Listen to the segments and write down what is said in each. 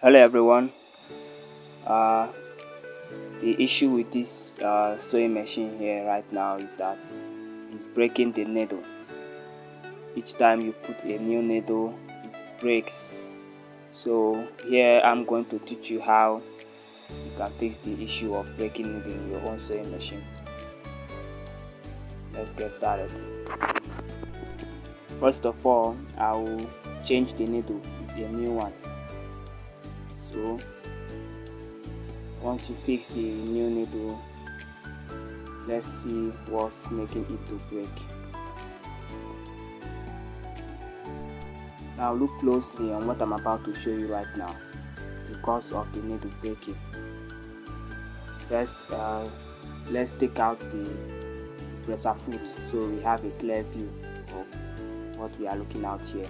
Hello everyone. Uh, the issue with this sewing machine here right now is that it's breaking the needle. Each time you put a new needle, it breaks. So here I'm going to teach you how you can fix the issue of breaking needle in your own sewing machine. Let's get started. First of all, I will change the needle with a new one. So once you fix the new needle, let's see what's making it to break. Now look closely on what I'm about to show you right now, the cause of the needle breaking. First, let's take out the presser foot so we have a clear view of what we are looking at here.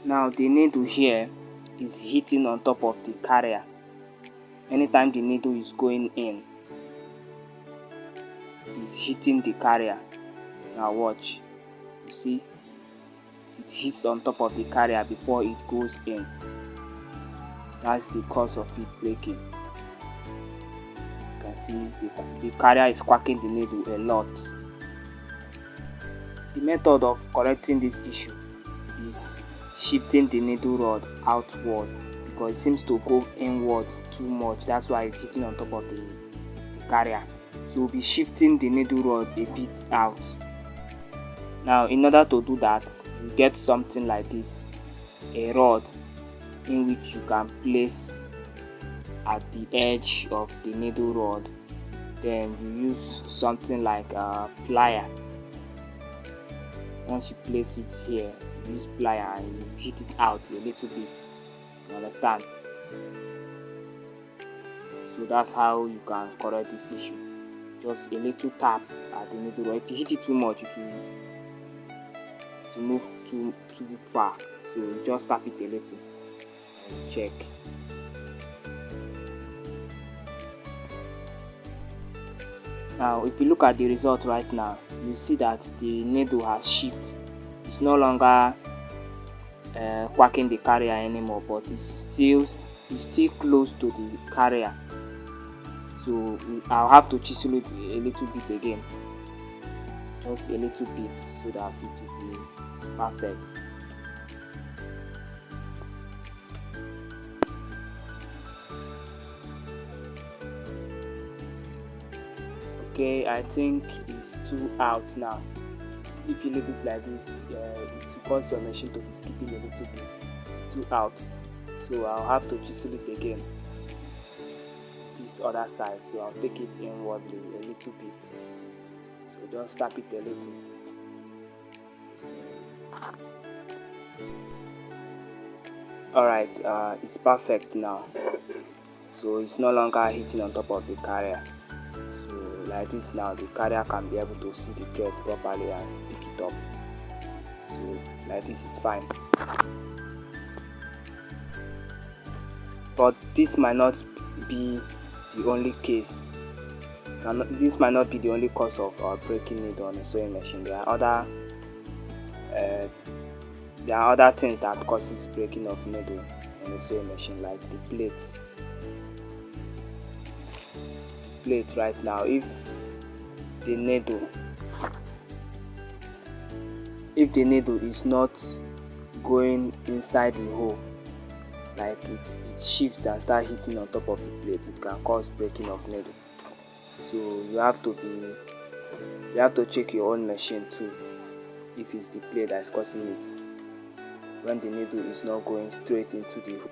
Now the needle here is hitting on top of the carrier. Anytime the needle is going in, it's hitting the carrier. Now watch, you see, it hits on top of the carrier before it goes in. That's the cause of it breaking. You can see the carrier is quacking the needle a lot. The method of correcting this issue is shifting the needle rod outward, because it seems to go inward too much. That's why it's hitting on top of the carrier. So we'll be shifting the needle rod a bit out. Now in order to do that, you get something like this, a rod in which you can place at the edge of the needle rod. Then you use something like a plier. Once you place it here, you use plier and you hit it out a little bit. You understand? So that's how you can correct this issue. Just a little tap at the needle rod. If you hit it too much, it will move too far. So just tap it a little and check. Now if you look at the result right now, you see that the needle has shifted. It's no longer quacking the carrier anymore, but it's still close to the carrier. So I'll have to chisel it a little bit again, just a little bit, so that it will be perfect. Okay, I think it's too out now. If you leave it like this, it will cause your machine to be skipping a little bit. It's too out, so I'll have to chisel it again this other side. So I'll take it inwardly a little bit, so just tap it a little. Alright, it's perfect now, so it's no longer hitting on top of the carrier. So like this now, the carrier can be able to see the thread properly and pick it up. So like this is fine. But this might not be the only case. This might not be the only cause of breaking needle on a sewing machine. There are other things that causes breaking of needle on a sewing machine, like the plate. Right now, if the needle is not going inside the hole, like it shifts and start hitting on top of the plate, it can cause breaking of needle. So you have to check your own machine too, if it's the plate that's causing it, when the needle is not going straight into the hole.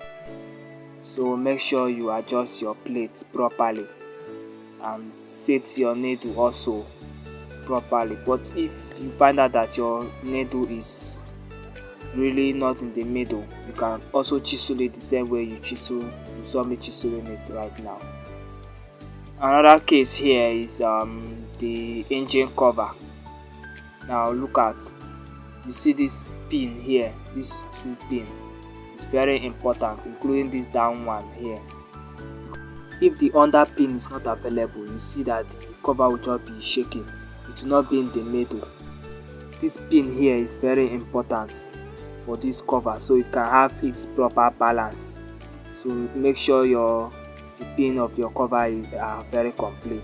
So make sure you adjust your plate properly and set your needle also properly. But if you find out that your needle is really not in the middle, you can also chisel it the same way you saw me chiseling it right now. Another case here is the engine cover. Now look at, you see this pin here, these two pins. It's very important, including this down one here. If the under pin is not available, you see that the cover will just be shaking. it will not be in the middle. This pin here is very important for this cover, so it can have its proper balance. So make sure the pin of your cover are very complete.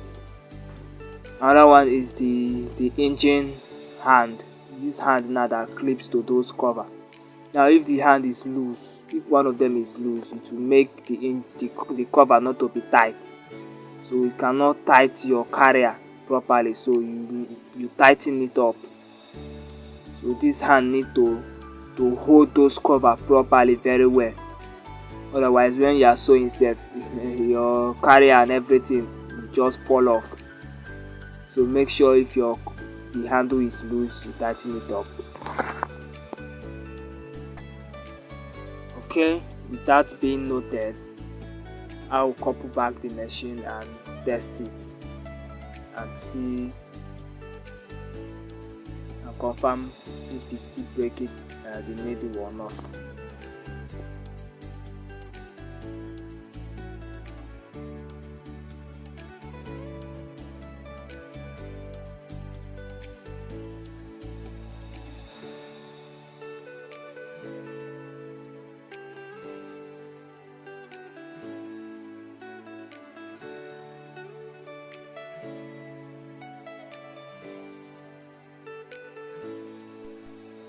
Another one is the engine hand. This hand now that clips to those cover. Now if the hand is loose, if one of them is loose, it will make the cover not to be tight, so it cannot tight your carrier properly, so you tighten it up. So this hand need to hold those cover properly very well, otherwise when you are sewing sef, your carrier and everything will just fall off. So make sure if the handle is loose, you tighten it up. Okay, with that being noted, I will couple back the machine and test it and see and confirm if it's still breaking the needle or not.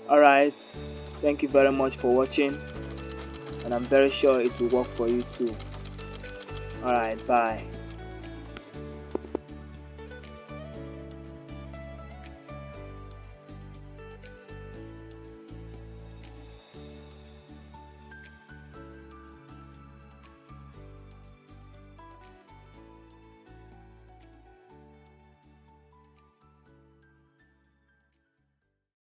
Alright, thank you very much for watching, and I'm very sure it will work for you too. Alright, bye.